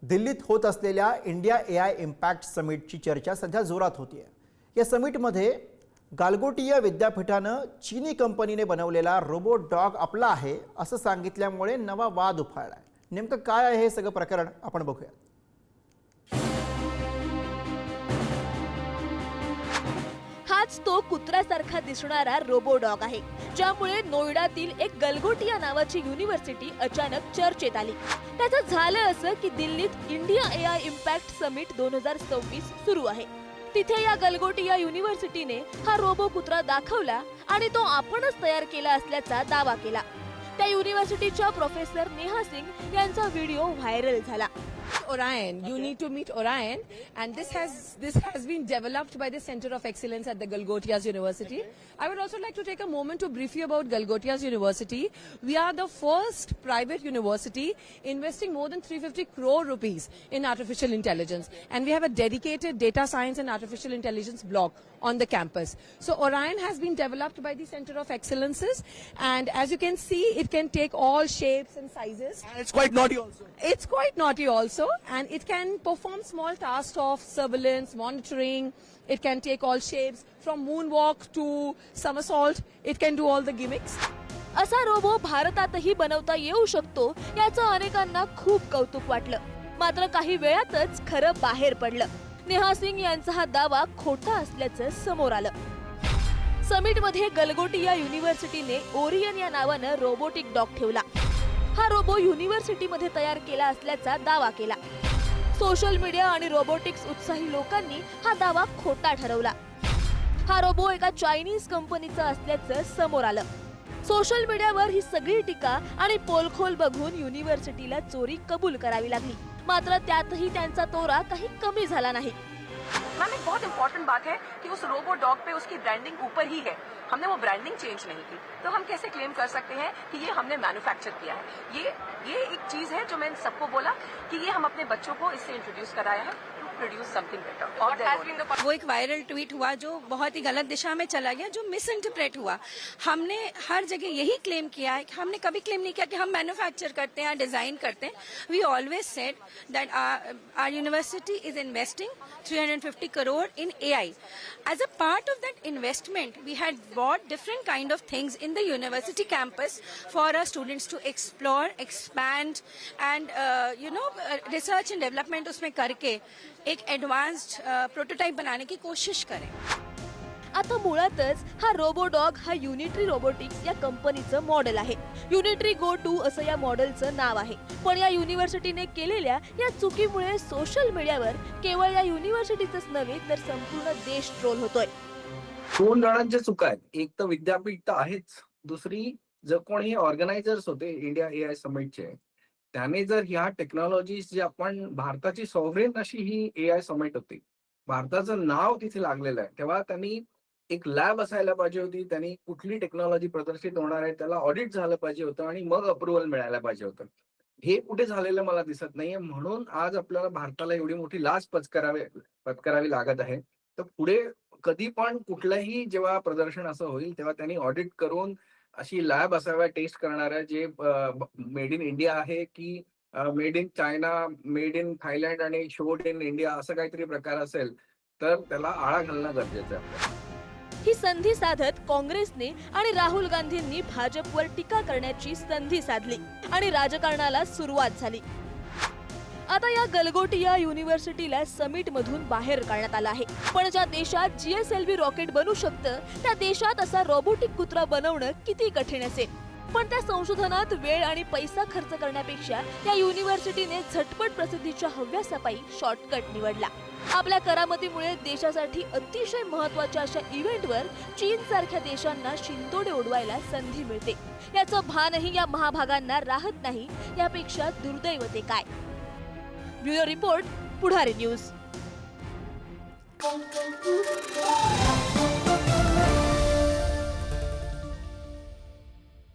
दिल्लीत होत असलेल्या इंडिया AI इम्पॅक्ट समिटची चर्चा सध्या जोरात होतीये। या समिटमध्ये गालगोटिया विद्यापीठानं चीनी कंपनीने बनवलेला रोबोट डॉग आपला आहे असं सांगितल्यामुळे नवा वाद उफाळलाय। नेमकं काय आहे हे सगळं प्रकरण आपण बघूया। हाच तो कुत्र्यासारखा दिसणारा रोबो डॉग आहे, ज्यामुळे नोएडातील एक गलगोटिया नावाची युनिव्हर्सिटी अचानक चर्चेत आली। त्याचं झालं असं की दिल्लीत इंडिया AI इम्पॅक्ट समिट 2026 सुरू आहे। तिथे या गलगोटिया युनिव्हर्सिटीने हा रोबो कुत्रा दाखवला आणि तो आपणच तयार केला असल्याचा दावा केला। त्या युनिव्हर्सिटीच्या प्रोफेसर नेहा सिंग यांचा व्हिडिओ व्हायरल झाला। Orion, you need to meet Orion, and this has been developed by the Center of Excellence at the Galgotias University. I would also like to take a moment to brief you about Galgotias University. We are the first private university investing more than 350 crore rupees in artificial intelligence, and we have a dedicated data science and artificial intelligence block on the campus. So Orion has been developed by the Center of Excellences, and as you can see, it can take all shapes and sizes. And it's quite naughty also. It's quite naughty also, and it can perform small tasks of surveillance, monitoring. It can take all shapes from moonwalk to somersault. It can do all the gimmicks. असा robot भारतातही बनवता येऊ शकतो याचं अनेकांना खूप कौतुक वाटलं। मात्र काही वेळातच खरं बाहेर पडलं। नेहा सिंग यांचा हा दावा खोटा असल्याचं समोर आलं। समिटमध्ये गलगोटिया युनिव्हर्सिटीने ओरियन या नावानं रोबोटिक डॉग ठेवला। हा रोबो युनिव्हर्सिटीमध्ये तयार केला असल्याचा दावा केला। सोशल मीडिया आणि रोबोटिक्स उत्साही लोकांनी हा दावा खोटा ठरवला। हा रोबो एका चायनीज कंपनीचा असल्याचं समोर आलं। सोशल मीडियावर ही सगळी टीका आणि पोलखोल बघून युनिव्हर्सिटीला चोरी कबूल करावी लागली। मात्र त्यातही त्यांचा तोरा काही कमी झाला नाही। मैम, एक बहुत इंपॉर्टेंट बात है कि उस रोबो डॉग पे उसकी ब्रांडिंग ऊपर ही है। हमने वो ब्रांडिंग चेंज नहीं की, तो हम कैसे क्लेम कर सकते हैं कि ये हमने मैन्युफैक्चर किया है। ये एक चीज है जो मैंने सबको बोला कि ये हम अपने बच्चों को इससे इंट्रोड्यूस कराया है टू प्रोड्यूस समथिंग बेटर। वो एक वायरल ट्वीट हुआ जो बहुत ही गलत दिशा में चला गया, जो मिस इंटरप्रेट हुआ। हमने हर जगह यही क्लेम किया है कि हमने कभी क्लेम नहीं किया कि हम मैन्युफैक्चर करते हैं, डिजाइन करते हैं। We always said that our university is investing 350 crore in AI. As a part of that investment, we had bought different kind of things in the university campus for our students to explore, expand, and research and development उसमें करके एक advanced prototype बनाने की कोशिश करें। आता मुळातच हा रोबो डॉग हा युनिट्री रोबोटिक्स या कंपनीचं मॉडेल आहे। युनिट्री गो 2 असं या मॉडेलचं नाव आहे। पण या युनिव्हर्सिटीने केलेल्या या चुकीमुळे सोशल मीडियावर केवळ या युनिव्हर्सिटीचंच नव्हे तर संपूर्ण देश ट्रोल होतोय। दोन जणांच्या चुका आहेत। एक तर विद्यापीठ तर आहेच, दुसरी जर कोणी ऑर्गनायझर्स होते इंडिया AI समिटचे, त्याने जर ह्या टेक्नॉलॉजीज जे आपण भारताची सॉव्हरेन अशी ही AI समिट होती, भारताचं नाव तिथे लागलेलं आहे, तेव्हा त्यांनी एक लॅब असायला पाहिजे होती। त्यांनी कुठली टेक्नॉलॉजी प्रदर्शित होणार आहे त्याला ऑडिट झालं पाहिजे होतं आणि मग अप्रुव्हल मिळायला पाहिजे होतं। हे कुठे झालेलं मला दिसत नाहीये, म्हणून आज आपल्याला भारताला एवढी मोठी लाच पत्करावी लागत आहे। तर पुढे कधी पण कुठलंही जेव्हा प्रदर्शन असं होईल तेव्हा त्यांनी ऑडिट करून अशी लॅब असाव्या टेस्ट करणाऱ्या, जे मेड इन इंडिया आहे की made in China, made in Thailand आणि शोड इन इंडिया असं काहीतरी प्रकार असेल तर त्याला आळा घालणं गरजेचं आहे। ही संधी साधत काँग्रेसने आणि राहुल गांधींनी भाजपवर टीका करण्याची संधी साधली आणि राजकारणाला सुरुवात झाली। आता या गलगोटिया युनिव्हर्सिटीला समिट मधून बाहेर काढण्यात आलं आहे। पण ज्या देशात GSLV रॉकेट बनू शकतं त्या देशात असा रोबोटिक कुत्रा बनवणं किती कठीण असेल। पण त्या संशोधनात वेळ आणि पैसा खर्च करण्यापेक्षा या युनिव्हर्सिटीने झटपट प्रसिद्धीच्या हव्यासापायी शॉर्टकट निवडला। आपल्या करामतीमुळे देशासाठी अतिशय महत्त्वाच्या अशा इव्हेंटवर चीन सारख्या देशांना शिंतोडे उडवायला संधी मिळते। याचं भानही या महाभागांना राहत नाही, यापेक्षा दुर्दैव ते काय। ब्युरो रिपोर्ट, पुढारी न्यूज।